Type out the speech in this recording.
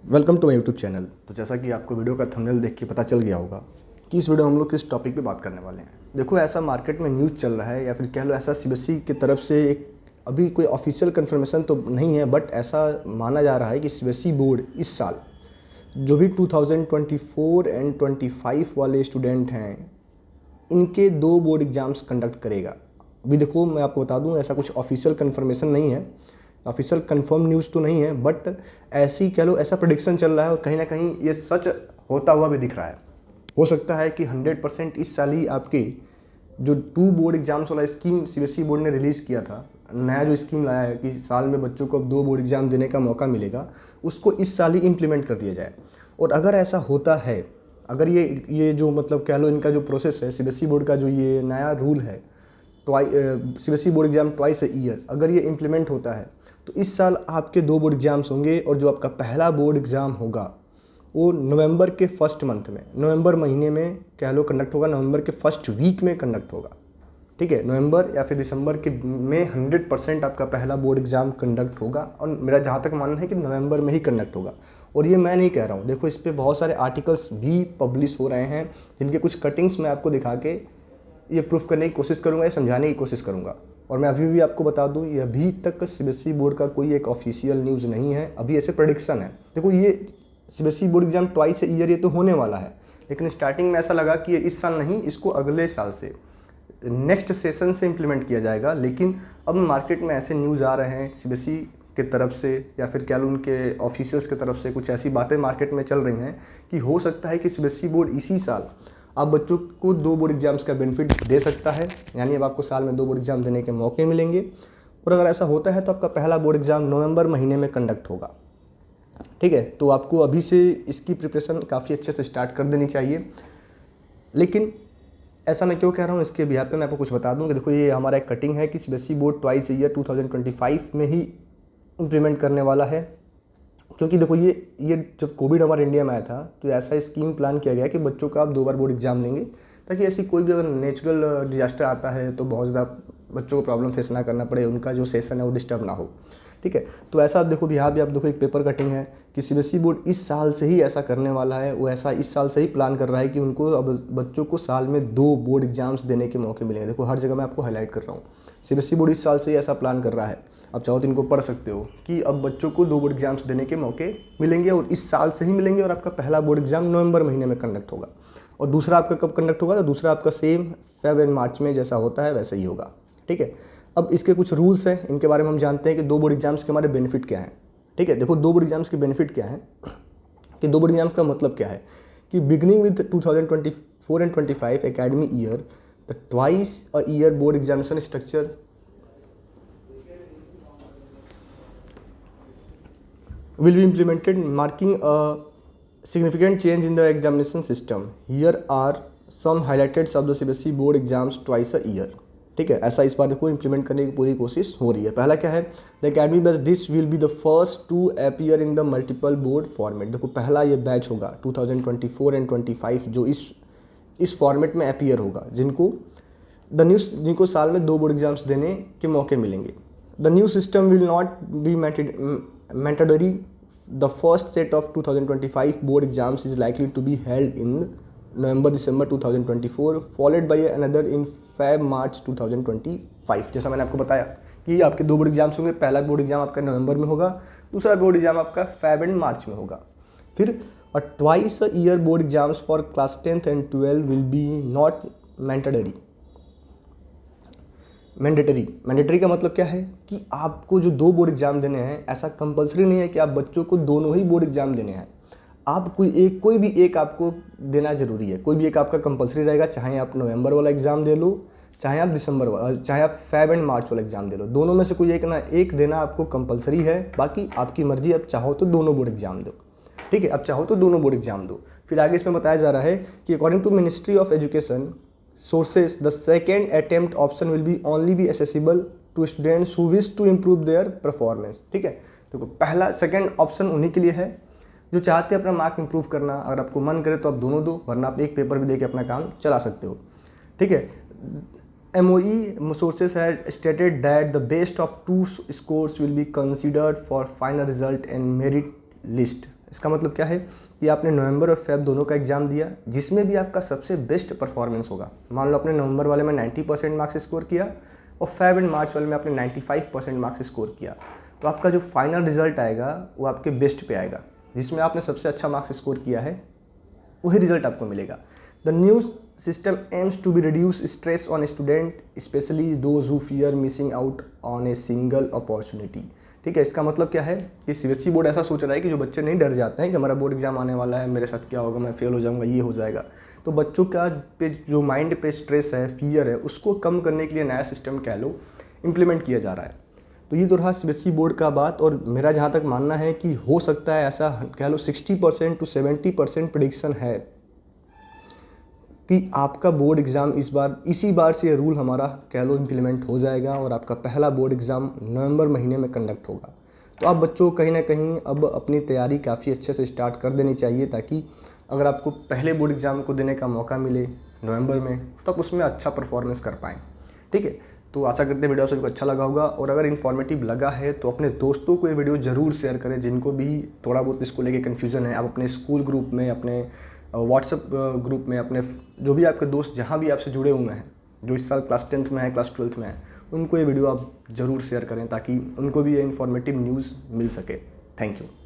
Welcome to my YouTube channel. तो जैसा कि आपको वीडियो का थंबनेल देख के पता चल गया होगा कि इस वीडियो में हम लोग किस टॉपिक पे बात करने वाले हैं। देखो, ऐसा मार्केट में न्यूज़ चल रहा है या फिर कह लो ऐसा सीबीएसई की तरफ से एक अभी कोई ऑफिशियल कन्फर्मेशन तो नहीं है, बट ऐसा माना जा रहा है कि सीबीएसई बोर्ड इस साल जो भी 2024 एंड 25 वाले स्टूडेंट हैं इनके 2 बोर्ड एग्ज़ाम्स कंडक्ट करेगा। अभी देखो, मैं आपको बता दूं, ऐसा कुछ ऑफिशियल कन्फर्मेशन नहीं है, ऑफिशियल कंफर्म न्यूज़ तो नहीं है, बट ऐसी कह लो ऐसा प्रेडिक्शन चल रहा है और कहीं ना कहीं ये सच होता हुआ भी दिख रहा है। हो सकता है कि 100% इस साल ही आपके जो 2 बोर्ड एग्जाम्स वाला स्कीम सीबीएसई बोर्ड ने रिलीज़ किया था, नया जो स्कीम लाया है कि साल में बच्चों को अब 2 बोर्ड एग्जाम देने का मौका मिलेगा, उसको इस साल ही इम्प्लीमेंट कर दिया जाए। और अगर ऐसा होता है, अगर ये जो मतलब कह लो इनका जो प्रोसेस है, सीबीएसई बोर्ड का जो ये नया रूल है, CBSE board exam twice a year, अगर ये इम्प्लीमेंट होता है तो इस साल आपके 2 बोर्ड एग्जाम्स होंगे और जो आपका पहला बोर्ड एग्ज़ाम होगा वो नवंबर के फर्स्ट मंथ में, नवंबर महीने में कह लो कंडक्ट होगा, नवंबर के फर्स्ट वीक में कंडक्ट होगा। ठीक है, नवंबर या फिर दिसंबर के में 100% आपका पहला बोर्ड एग्ज़ाम कंडक्ट होगा और मेरा जहाँ तक मानना है कि नवंबर में ही कंडक्ट होगा। और ये मैं नहीं कह रहा हूँ, देखो इस पर बहुत सारे आर्टिकल्स भी पब्लिश हो रहे हैं जिनके कुछ कटिंग्स मैं आपको दिखा के ये प्रूफ करने की कोशिश करूँगा, ये समझाने की कोशिश करूँगा। और मैं अभी भी आपको बता दूँ, ये अभी तक सीबीएसई बोर्ड का कोई एक ऑफिशियल न्यूज़ नहीं है, अभी ऐसे प्रेडिक्शन है। देखो, ये CBSE board exam twice a year ये तो होने वाला है, लेकिन स्टार्टिंग में ऐसा लगा कि ये इस साल नहीं, इसको अगले साल से नेक्स्ट सेशन से इम्प्लीमेंट किया जाएगा। लेकिन अब मार्केट में ऐसे न्यूज़ आ रहे हैं सीबीएसई की तरफ से या फिर कह लो उनके ऑफिशियल्स की तरफ से, कुछ ऐसी बातें मार्केट में चल रही हैं कि हो सकता है कि सीबीएसई बोर्ड इसी साल आप बच्चों को 2 बोर्ड एग्जाम्स का बेनिफिट दे सकता है, यानी अब आपको साल में 2 बोर्ड एग्जाम देने के मौके मिलेंगे। और अगर ऐसा होता है तो आपका पहला बोर्ड एग्जाम नवंबर महीने में कंडक्ट होगा। ठीक है, तो आपको अभी से इसकी प्रिपरेशन काफ़ी अच्छे से स्टार्ट कर देनी चाहिए। लेकिन ऐसा मैं क्यों कह रहा हूँ, इसके बिहार पे मैं आपको कुछ बता दूँ कि देखो, ये हमारा एक कटिंग है कि सीबीएसई बोर्ड ट्वाइस ईयर 2025 में ही इम्प्लीमेंट करने वाला है। क्योंकि देखो, ये जब कोविड हमारे इंडिया में आया था तो ऐसा स्कीम प्लान किया गया कि बच्चों का आप 2 बार बोर्ड एग्जाम लेंगे, ताकि ऐसी कोई भी अगर नेचुरल डिजास्टर आता है तो बहुत ज़्यादा बच्चों को प्रॉब्लम फेस ना करना पड़े, उनका जो सेशन है वो डिस्टर्ब ना हो। ठीक है, तो ऐसा आप देखो, यहाँ भी आप देखो एक पेपर कटिंग है कि सीबीएसई बोर्ड इस साल से ही ऐसा करने वाला है, वो ऐसा इस साल से ही प्लान कर रहा है कि उनको अब बच्चों को साल में 2 बोर्ड एग्जाम्स देने के मौके मिलेंगे। देखो, हर जगह मैं आपको हाईलाइट कर रहा हूँ, सीबीएसई बोर्ड इस साल से ही ऐसा प्लान कर रहा है। आप चाहो तो इनको पढ़ सकते हो कि अब बच्चों को 2 बोर्ड एग्जाम्स देने के मौके मिलेंगे और इस साल से ही मिलेंगे। और आपका पहला बोर्ड एग्जाम नवंबर महीने में कंडक्ट होगा और दूसरा आपका कब कंडक्ट होगा, तो दूसरा आपका सेम फेब एंड मार्च में जैसा होता है वैसा ही होगा। ठीक है, अब इसके कुछ रूल्स हैं, इनके बारे में हम जानते हैं कि 2 बोर्ड एग्जाम्स के हमारे बेनिफिट क्या हैं। ठीक है, देखो 2 बोर्ड एग्जाम्स के बेनिफिट क्या है कि 2 बोर्ड एग्जाम्स का मतलब क्या है कि beginning with 2024 and 25 academy year, the twice a year board examination structure will be implemented, marking a significant change in the examination system. Here are some highlights of the CBSE board exams twice a year. ठीक है, ऐसा इस बार देखो implement करने की पूरी कोशिश हो रही है। पहला क्या है, the academy batch this will be the first to appear in the multiple board format. देखो, पहला ये बैच होगा 2024 एंड 25 जो इस फॉर्मेट में अपीयर होगा, जिनको साल में 2 बोर्ड एग्जाम्स देने के मौके मिलेंगे। The new system will not be mandatory. The first set of 2025 board exams is likely to be held in November-December 2024, followed by another in Feb-March 2025। जैसा मैंने आपको बताया कि आपके 2 बोर्ड एग्जाम्स होंगे, पहला बोर्ड एग्जाम आपका नवंबर में होगा, दूसरा बोर्ड एग्जाम आपका फेब एंड मार्च में होगा। फिर twice a year board exams for class 10th and 12 will be not mandatory. Mandatory का मतलब क्या है कि आपको जो 2 बोर्ड एग्जाम देने हैं, ऐसा कंपलसरी नहीं है कि आप बच्चों को दोनों ही बोर्ड एग्जाम देने हैं। आप कोई भी एक आपको देना जरूरी है, कोई भी एक आपका कंपलसरी रहेगा, चाहे आप नवंबर वाला एग्जाम दे लो, चाहे आप दिसंबर वाला, चाहे आप फेब एंड मार्च वाला एग्जाम दे लो, दोनों में से कोई एक देना आपको कंपलसरी है। बाकी आपकी मर्जी, आप चाहो तो दोनों बोर्ड एग्जाम दो। ठीक है, आप चाहो तो दोनों बोर्ड एग्जाम दो। फिर आगे इसमें बताया जा रहा है कि according to ministry of education sources, the second attempt option will be only be accessible to students who wish to improve their performance। ठीक है, देखो पहला सेकंड ऑप्शन उन्हीं के लिए है जो चाहते हैं अपना मार्क इंप्रूव करना। अगर आपको मन करे तो आप दोनों दो, वरना आप एक पेपर भी दे के अपना काम चला सकते हो। ठीक है, MOE sources had stated that the best of 2 scores will be considered for final result and merit list। इसका मतलब क्या है कि आपने नवंबर और फेब दोनों का एग्ज़ाम दिया, जिसमें भी आपका सबसे बेस्ट परफॉर्मेंस होगा। मान लो आपने नवंबर वाले में 90% मार्क्स स्कोर किया और फेब एंड मार्च वाले में आपने 95% मार्क्स स्कोर किया, तो आपका जो फाइनल रिजल्ट आएगा वो आपके बेस्ट पे आएगा। जिसमें आपने सबसे अच्छा मार्क्स स्कोर किया है वही रिजल्ट आपको मिलेगा। The new system aims to be reduce stress on student, specially those who fear missing out on a single opportunity. ठीक है, इसका मतलब क्या है कि सीबीएसई बोर्ड ऐसा सोच रहा है कि जो बच्चे नहीं डर जाते हैं कि हमारा बोर्ड एग्जाम आने वाला है, मेरे साथ क्या होगा, मैं फेल हो जाऊंगा, ये हो जाएगा, तो बच्चों का पे जो माइंड पे स्ट्रेस है, फियर है, उसको कम करने के लिए नया सिस्टम कह लो इम्प्लीमेंट किया जा रहा है। तो ये तो रहा सीबीएसई बोर्ड का बात। और मेरा जहाँ तक मानना है कि हो सकता है ऐसा कह लो 60% to 70% प्रेडिक्शन है कि आपका बोर्ड एग्ज़ाम इसी बार से ये रूल हमारा कह लो इम्प्लीमेंट हो जाएगा और आपका पहला बोर्ड एग्ज़ाम नवंबर महीने में कंडक्ट होगा। तो आप बच्चों को कहीं ना कहीं अब अपनी तैयारी काफ़ी अच्छे से स्टार्ट कर देनी चाहिए, ताकि अगर आपको पहले बोर्ड एग्ज़ाम को देने का मौका मिले नवंबर में तो आप उसमें अच्छा परफॉर्मेंस कर पाएँ। ठीक है, तो आशा करते हैं वीडियो सभी को अच्छा लगा होगा, और अगर इन्फॉर्मेटिव लगा है तो अपने दोस्तों को ये वीडियो ज़रूर शेयर करें जिनको भी थोड़ा बहुत इसको लेके कन्फ्यूज़न है। आप अपने स्कूल ग्रुप में, अपने व्हाट्सएप ग्रुप में, अपने जो भी आपके दोस्त जहाँ भी आपसे जुड़े हुए हैं, जो इस साल क्लास 10th में है, क्लास 12th में है, उनको ये वीडियो आप ज़रूर शेयर करें ताकि उनको भी ये इन्फॉर्मेटिव न्यूज़ मिल सके। Thank you.